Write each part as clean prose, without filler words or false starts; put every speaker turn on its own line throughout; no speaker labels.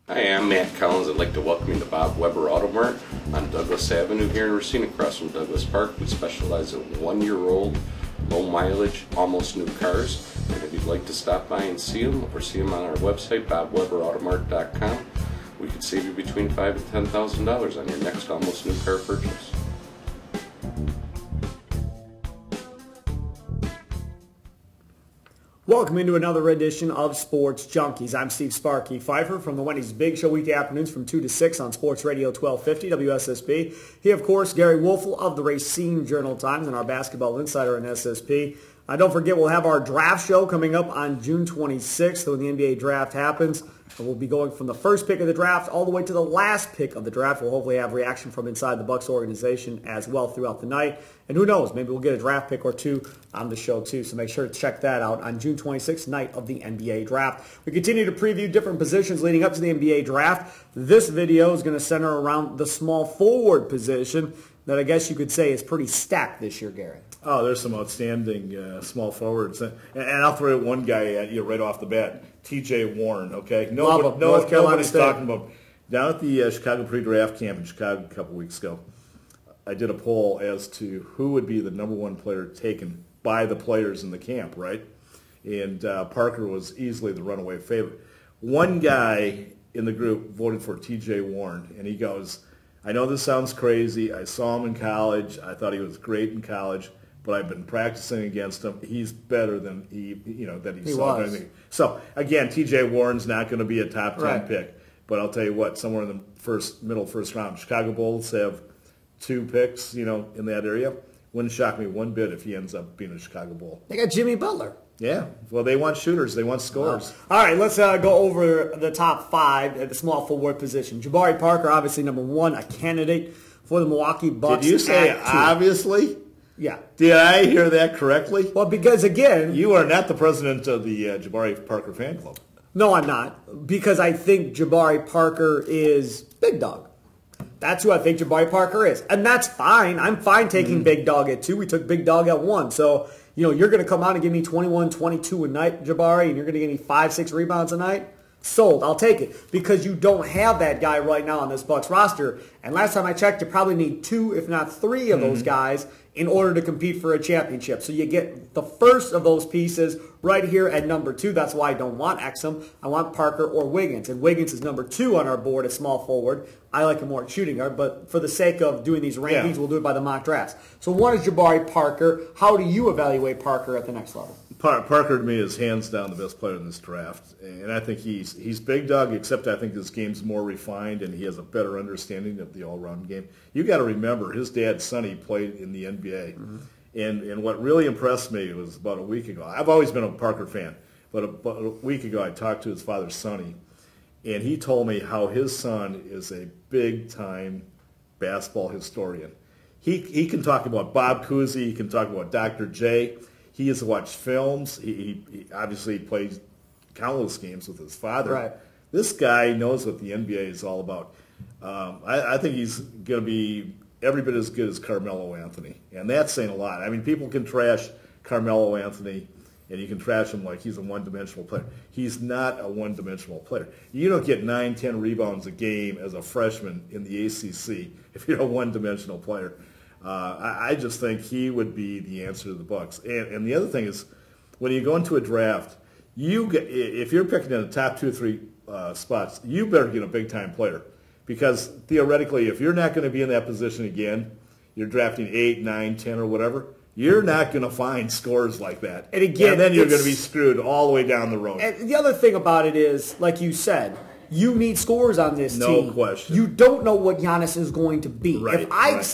Hi, I'm Matt Collins. I'd like to welcome you to Bob Weber Auto Mart on Douglas Avenue here in Racine, across from Douglas Park. We specialize in 1-year-old, low mileage, almost new cars. And if you'd like to stop by and see them, or see them on our website, bobweberautomart.com, we could save you between $5,000 and $10,000 on your next almost new car purchase.
Welcome into another edition of Sports Junkies. I'm Steve Sparky Fifer from the Wendy's Big Show weekday afternoons from 2 to 6 on Sports Radio 1250 WSSP. He, of course, Gery Woelfel of the Racine Journal-Times and our basketball insider in SSP. Don't forget, we'll have our draft show coming up on June 26th when the NBA draft happens. We'll be going from the first pick of the draft all the way to the last pick of the draft. We'll hopefully have reaction from inside the Bucks organization as well throughout the night. And who knows, maybe we'll get a draft pick or two on the show too. So make sure to check that out on June 26th, night of the NBA draft. We continue to preview different positions leading up to the NBA draft. This video is going to center around the small forward position that I guess you could say is pretty stacked this year, Gery.
Oh, there's some outstanding small forwards. And I'll throw one guy at you right off the bat, TJ Warren, okay? Nobody's talking about. Down at the Chicago pre-draft camp in Chicago a couple weeks ago, I did a poll as to who would be the #1 player taken by the players in the camp, right? And Parker was easily the runaway favorite. One guy in the group voted for TJ Warren, and he goes, I know this sounds crazy. I saw him in college. I thought he was great in college, but I've been practicing against him. He's better than he saw. So again, T.J. Warren's not going to be a top 10 pick, but I'll tell you what, somewhere in the middle first round, Chicago Bulls have 2 picks, in that area. Wouldn't shock me one bit if he ends up being a Chicago Bull.
They got Jimmy Butler.
Yeah, well, they want shooters. They want scorers.
All right, let's go over the top 5 at the small forward position. Jabari Parker, obviously #1, a candidate for the Milwaukee Bucks.
Did you say obviously?
Yeah.
Did I hear that correctly?
Well, because, again...
You are not the president of the Jabari Parker fan club.
No, I'm not, because I think Jabari Parker is big dog. That's who I think Jabari Parker is. And that's fine. I'm fine taking big dog at 2. We took big dog at 1. So, you're going to come out and give me 21, 22 a night, Jabari, and you're going to give me 5, 6 rebounds a night? Sold. I'll take it. Because you don't have that guy right now on this Bucks roster. And last time I checked, you probably need 2, if not 3 of those guys in order to compete for a championship. So you get the first of those pieces right here at #2. That's why I don't want Exum. I want Parker or Wiggins. And Wiggins is #2 on our board as small forward. I like him more at shooting guard, but for the sake of doing these rankings, we'll do it by the mock drafts. So 1 is Jabari Parker. How do you evaluate Parker at the next level?
Parker, to me, is hands down the best player in this draft. And I think he's big dog, except I think his game's more refined and he has a better understanding of the all-round game. You got to remember, his dad, Sonny, played in the NBA. And what really impressed me was about a week ago. I've always been a Parker fan, but about a week ago I talked to his father, Sonny, and he told me how his son is a big-time basketball historian. He can talk about Bob Cousy. He can talk about Dr. J. He has watched films. He obviously plays countless games with his father.
Right.
This guy knows what the NBA is all about. I think he's going to be every bit as good as Carmelo Anthony, and that's saying a lot. I mean, people can trash Carmelo Anthony, and you can trash him like he's a one-dimensional player. He's not a one-dimensional player. You don't get 9, 10 rebounds a game as a freshman in the ACC if you're a one-dimensional player. I just think he would be the answer to the Bucks. And the other thing is, when you go into a draft, if you're picking in the top 2 or 3 spots, you better get a big-time player. Because theoretically, if you're not going to be in that position again, you're drafting 8, 9, 10, or whatever, you're not going to find scores like that. And then you're going to be screwed all the way down the road.
And the other thing about it is, like you said, you need scores on this team.
No question.
You don't know what Giannis is going to be.
Right,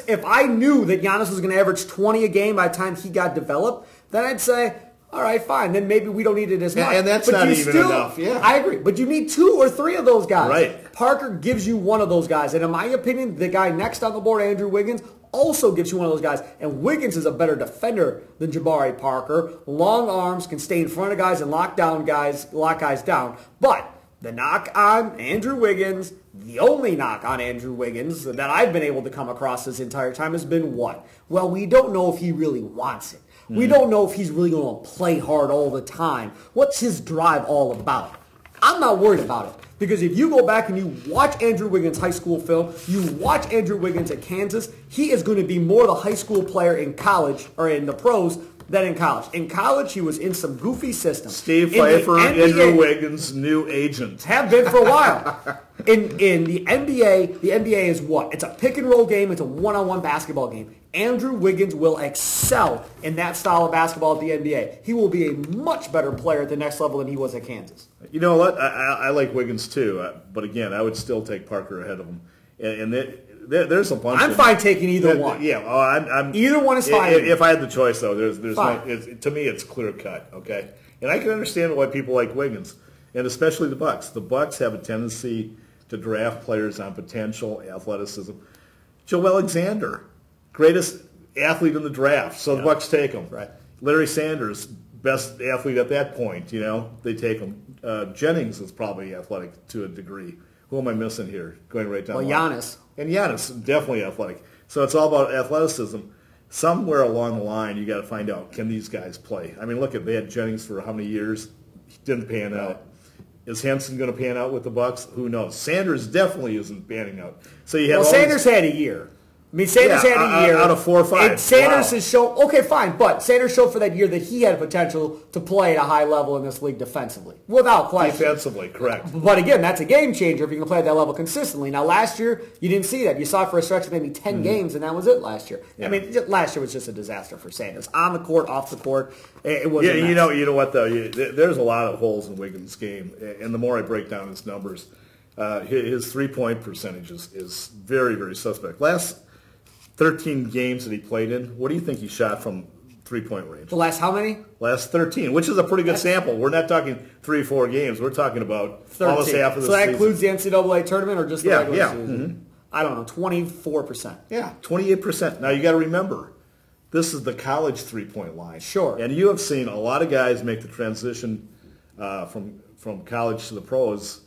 if I knew that Giannis was going to average 20 a game by the time he got developed, then I'd say, all right, fine. Then maybe we don't need it as much.
And that's not even enough. Yeah,
I agree. But you need 2 or 3 of those guys.
Right.
Parker gives you 1 of those guys. And in my opinion, the guy next on the board, Andrew Wiggins, also gives you 1 of those guys. And Wiggins is a better defender than Jabari Parker. Long arms, can stay in front of guys and lock guys down. But the knock on Andrew Wiggins, the only knock on Andrew Wiggins that I've been able to come across this entire time has been what? Well, we don't know if he really wants it. We don't know if he's really going to play hard all the time. What's his drive all about? I'm not worried about it. Because if you go back and you watch Andrew Wiggins' high school film, you watch Andrew Wiggins at Kansas, he is going to be more the high school player in college or in the pros than in college. In college, he was in some goofy systems.
Steve Fifer, Andrew Wiggins' new agent.
Have been for a while. In the NBA is what? It's a pick and roll game. It's a one-on-one basketball game. Andrew Wiggins will excel in that style of basketball at the NBA. He will be a much better player at the next level than he was at Kansas.
You know what? I like Wiggins too, but again, I would still take Parker ahead of him. And there's a bunch.
I'm fine taking either one.
Yeah, I'm
either one is fine.
If I had the choice, though, to me it's clear cut. Okay, and I can understand why people like Wiggins, and especially the Bucks. The Bucks have a tendency to draft players on potential athleticism. Joe Alexander, greatest athlete in the draft, so the Bucks take him.
Right.
Larry Sanders, best athlete at that point. They take him. Jennings is probably athletic to a degree. Who am I missing here? Going right down.
Well, Giannis.
And Giannis, definitely athletic. So it's all about athleticism. Somewhere along the line, you got to find out, can these guys play? I mean, look, they had Jennings for how many years? He didn't pan out. Is Henson going to pan out with the Bucks? Who knows? Sanders definitely isn't panning out. So you have
Sanders had a year. I mean, Sanders had a year.
Out of 4 or 5.
And Sanders has shown, okay, fine, but Sanders showed for that year that he had potential to play at a high level in this league defensively, without question.
Defensively, correct.
But again, that's a game changer if you can play at that level consistently. Now, last year, you didn't see that. You saw it for a stretch of maybe 10 games, and that was it last year. Yeah. I mean, last year was just a disaster for Sanders. On the court, off the court, it was a mess.
You know what, though? There's a lot of holes in Wiggins' game, and the more I break down his numbers, his three-point percentage is very, very suspect. Last 13 games that he played in, what do you think he shot from three-point range?
The last how many?
Last 13, which is a pretty good sample. We're not talking 3 or 4 games. We're talking about
13.
Almost half of the season.
So that includes the NCAA tournament or just the regular season?
Mm-hmm.
I don't know, 24%.
Yeah, 28%. Now, you got to remember, this is the college three-point line.
Sure.
And you have seen a lot of guys make the transition from college to the pros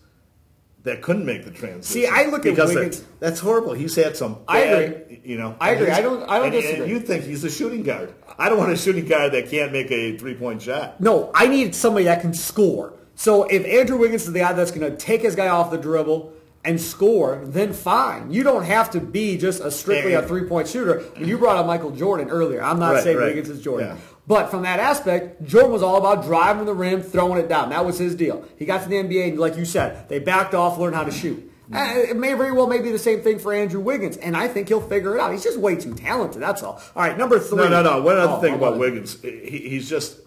that couldn't make the transition.
See, I look at Wiggins.
That's horrible. He's had some bad,
I agree. I agree. I don't disagree.
And you think he's a shooting guard. I don't want a shooting guard that can't make a three-point shot.
No, I need somebody that can score. So if Andrew Wiggins is the guy that's going to take his guy off the dribble and score, then fine. You don't have to be just strictly a three-point shooter. You brought up Michael Jordan earlier. I'm not saying Wiggins is Jordan. Yeah. But from that aspect, Jordan was all about driving the rim, throwing it down. That was his deal. He got to the NBA, and like you said, they backed off, learned how to shoot. It may very well be the same thing for Andrew Wiggins, and I think he'll figure it out. He's just way too talented, that's all. All right, number 3.
No. One other thing about Wiggins, he's just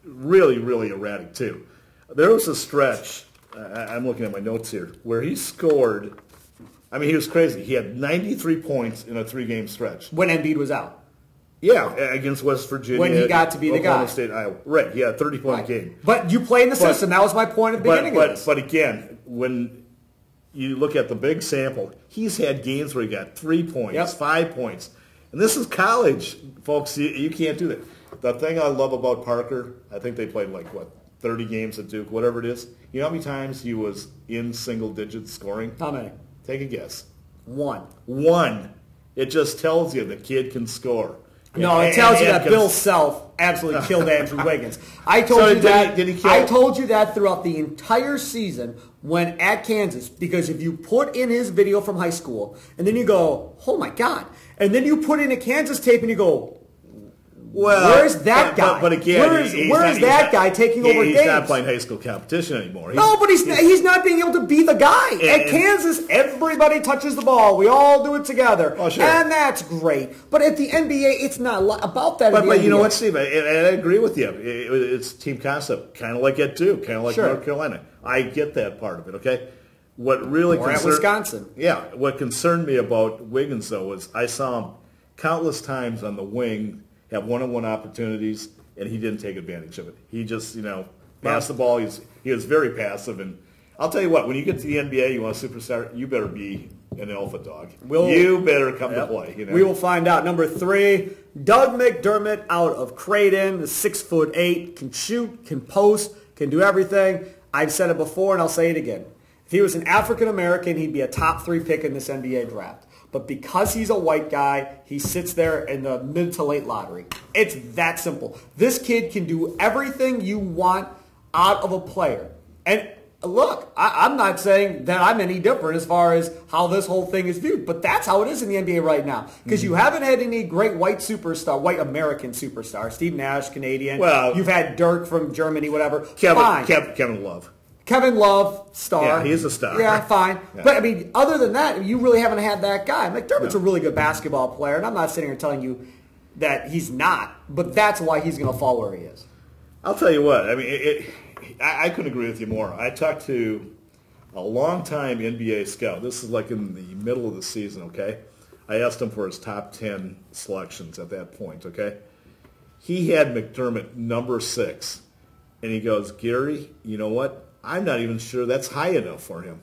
really, really erratic, too. There was a stretch, I'm looking at my notes here, where he scored, I mean, he was crazy. He had 93 points in a 3-game stretch.
When Embiid was out.
Yeah, against West Virginia.
When he got to be the guy.
State, Iowa. Right, yeah, 30-point game.
But you play in the system. That was my point at the beginning of this.
But again, when you look at the big sample, he's had games where he got 3 points, 5 points. And this is college, folks. You can't do that. The thing I love about Parker, I think they played 30 games at Duke, whatever it is. You know how many times he was in single digits scoring?
How many?
Take a guess.
1.
1. It just tells you the kid can score.
No, it tells you that Bill Self absolutely killed Andrew Wiggins. I told you that. I told you that throughout the entire season when at Kansas, because if you put in his video from high school and then you go, oh my God, and then you put in a Kansas tape and you go, well, where's that guy?
But again,
where's that guy taking over games?
He's not playing high school competition anymore.
No, but he's not being able to be the guy. At Kansas, everybody touches the ball. We all do it together.
Oh, sure.
And that's great. But at the NBA, it's not about that.
But you know what, Steve? I agree with you. It's team concept, kind of like at Duke, kind of like North Carolina. I get that part of it, okay? What really
at Wisconsin.
Yeah. What concerned me about Wiggins, though, was I saw him countless times on the wing have one-on-one opportunities, and he didn't take advantage of it. He just, passed the ball. He was very passive. And I'll tell you what, when you get to the NBA, you want a superstar, you better be an alpha dog. You better come to play.
We will find out. Number 3, Doug McDermott out of Creighton, the 6'8", can shoot, can post, can do everything. I've said it before, and I'll say it again. If he was an African-American, he'd be a top 3 pick in this NBA draft. But because he's a white guy, he sits there in the mid to late lottery. It's that simple. This kid can do everything you want out of a player. And Look, I'm not saying that I'm any different as far as how this whole thing is viewed, but that's how it is in the NBA right now. Because you haven't had any great white American superstar. Steve Nash, Canadian.
Well,
you've had Dirk from Germany, whatever.
Kevin Love.
Kevin Love, star.
Yeah, he's a star.
Yeah, fine.
Yeah.
But, I mean, other than that, you really haven't had that guy. McDermott's a really good basketball player, and I'm not sitting here telling you that he's not, but that's why he's going to fall where he is.
I'll tell you what. I mean, I couldn't agree with you more. I talked to a longtime NBA scout. This is like in the middle of the season, okay? I asked him for his top 10 selections at that point, okay? He had McDermott number 6, and he goes, Gery, you know what? I'm not even sure that's high enough for him.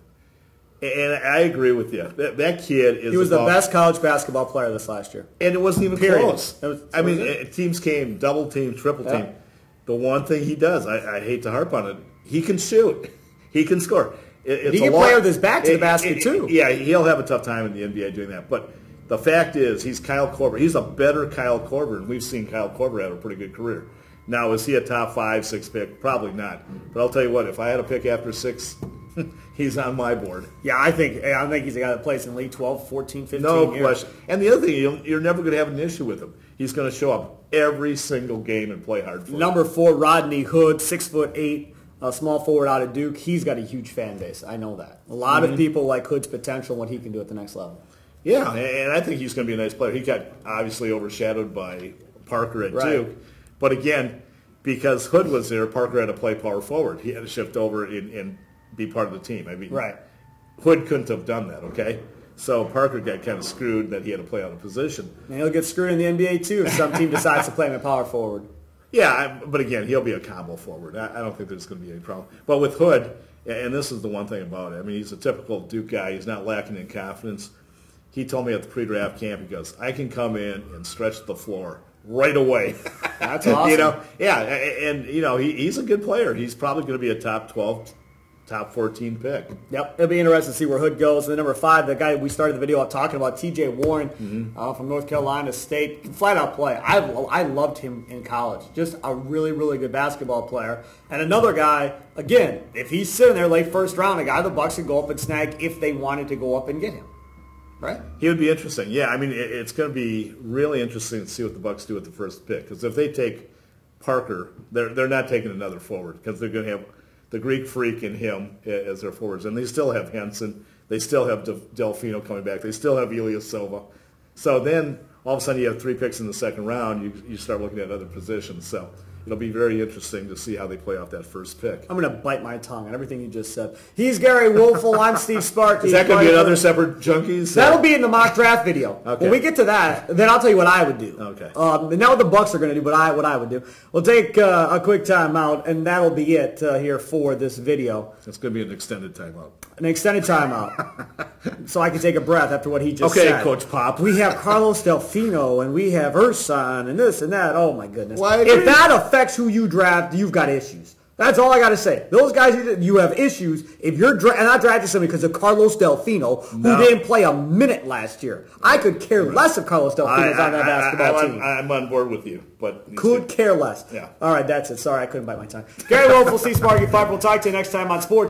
And I agree with you. That kid is.
He was the best college basketball player this last year.
And it wasn't even close. I mean, teams came double team, triple team.
Yeah.
The one thing he does, I hate to harp on it, he can shoot. He can score.
He can play with his back to the basket, too.
Yeah, he'll have a tough time in the NBA doing that. But the fact is, he's Kyle Korver. He's a better Kyle Korver, and we've seen Kyle Korver have a pretty good career. Now, is he a top 5, 6 pick? Probably not. But I'll tell you what, if I had a pick after 6, he's on my board.
Yeah, I think he's a guy that plays in league 12, 14, 15
No
years.
question. And the other thing, you're never going to have an issue with him. He's going to show up every single game and play hard for you.
Number 4, Rodney Hood, 6'8", a small forward out of Duke. He's got a huge fan base. I know that. A lot of people like Hood's potential and what he can do at the next level.
Yeah, and I think he's going to be a nice player. He got obviously overshadowed by Parker at Duke. But again, because Hood was there, Parker had to play power forward. He had to shift over and be part of the team. I mean, Hood couldn't have done that, okay? So Parker got kind of screwed that he had to play out of position.
And he'll get screwed in the NBA, too, if some team decides to play him at power forward.
Yeah, but again, he'll be a combo forward. I don't think there's going to be any problem. But with Hood, and this is the one thing about it, I mean, he's a typical Duke guy. He's not lacking in confidence. He told me at the pre-draft camp, he goes, I can come in and stretch the floor right away.
That's awesome.
You know, yeah, and you know, he's a good player. He's probably going to be a top 12, top 14 pick.
Yep, it'll be interesting to see where Hood goes. And then number 5, the guy we started the video out talking about, T.J. Warren from North Carolina State, flat out play. I loved him in college. Just a really, really good basketball player. And another guy, again, if he's sitting there late first round, a guy the Bucks could go up and snag if they wanted to go up and get him. Right?
He would be interesting. Yeah, I mean, it's going to be really interesting to see what the Bucks do with the first pick. Because if they take Parker, they're not taking another forward because they're going to have the Greek Freak and him as their forwards. And they still have Henson. They still have Delfino coming back. They still have Elias Silva. So then, all of a sudden, you have 3 picks in the second round. You start looking at other positions. So it'll be very interesting to see how they play off that first pick.
I'm going to bite my tongue on everything you just said. He's Gery Woelfel. I'm Steve Sparky.
Is that going to be another separate Junkies?
That'll be in the mock draft video.
Okay.
When we get to that, then I'll tell you what I would do.
Okay.
And not what the Bucks are going to do, but what I would do. We'll take a quick timeout, and that'll be it here for this video.
It's going to be an extended timeout.
An extended timeout. So I can take a breath after what he just said.
Okay, Coach Pop.
We have Carlos Delfino, and we have Ersan, and this and that. Oh, my goodness.
Well,
if that affects who you draft, you've got issues. That's all I got to say. Those guys, you have issues. If you're not drafting somebody because of Carlos Delfino, who didn't play a minute last year. I could care less if Carlos Delfino's on that basketball team.
I'm on board with you. But
Could care less.
Yeah.
All right, that's it. Sorry, I couldn't bite my tongue. Gery Woelfel, Steve Sparky, Fifer. We'll talk to you next time on Sports.